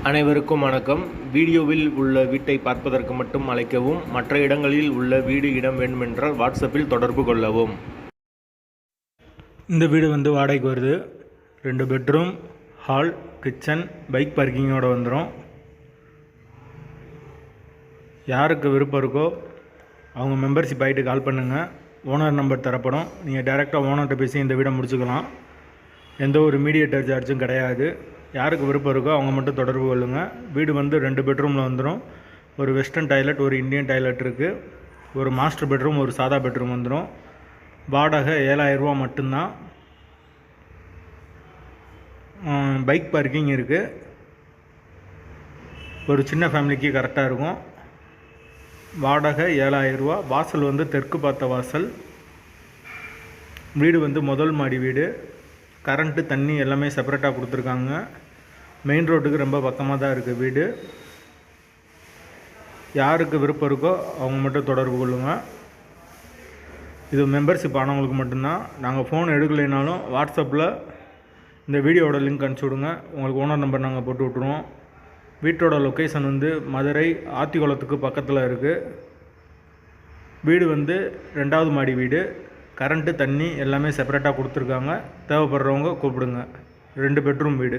அனைவருக்கும் வணக்கம். வீடியோவில் உள்ள வீட்டை பார்ப்பதற்கு மட்டும் அழைக்கவும். மற்ற இடங்களில் உள்ள வீடு இடம் வேண்டுமென்றால் வாட்ஸ்அப்பில் தொடர்பு கொள்ளவும். இந்த வீடு வாடகைக்கு வருது. 2 பெட்ரூம், ஹால், கிச்சன், பைக் பார்க்கிங்கோடு வந்துடும். யாருக்கு விருப்பம் இருக்கோ அவங்க மெம்பர்ஷிப் ஆகிட்டு கால் பண்ணுங்கள். ஓனர் நம்பர் தரப்படும். நீங்கள் டைரெக்டாக ஓனர்கிட்ட பேசி இந்த வீடை முடிச்சுக்கலாம். எந்த ஒரு மீடியேட்டர் சார்ஜும் கிடையாது. யாருக்கு விருப்பம் இருக்கோ அவங்க மட்டும் தொடர்பு கொள்ளுங்கள். வீடு 2 பெட்ரூமில் வந்துடும். ஒரு வெஸ்டர்ன் டாய்லெட், ஒரு இந்தியன் டாய்லெட் இருக்குது. ஒரு மாஸ்டர் பெட்ரூம், ஒரு சாதா பெட்ரூம் வந்துடும். வாடகை 7000 ரூபா மட்டும்தான். பைக் பார்க்கிங் இருக்குது. ஒரு சின்ன ஃபேமிலிக்கு கரெக்டாக இருக்கும். வாடகை 7000 ரூபா. வாசல் தெற்கு பார்த்த வாசல். வீடு முதல் மாடி வீடு. கரண்ட்டு, தண்ணி எல்லாமே செப்பரேட்டாக கொடுத்துருக்காங்க. மெயின் ரோட்டுக்கு ரொம்ப பக்கமாக தான் இருக்குது வீடு. யாருக்கு விருப்பம் இருக்கோ அவங்க மட்டும் தொடர்பு கொள்ளுங்கள். இது மெம்பர்ஷிப் ஆனவங்களுக்கு மட்டும்தான். நாங்கள் ஃபோன் எடுக்கலைனாலும் வாட்ஸ்அப்பில் இந்த வீடியோவோட லிங்க் அனுப்பிச்சி விடுங்க. உங்களுக்கு ஓனர் நம்பர் நாங்கள் போட்டு விட்ருவோம். வீட்டோட லொக்கேஷன் மதுரை ஆத்திக்குளத்துக்கு பக்கத்தில் இருக்குது. வீடு 2வது மாடி வீடு. கரண்ட்டு, தண்ணி எல்லாமே செப்பரேட்டாக கொடுத்துருக்காங்க. தேவைப்படுறவங்க கூப்பிடுங்க. 2 பெட்ரூம் வீடு.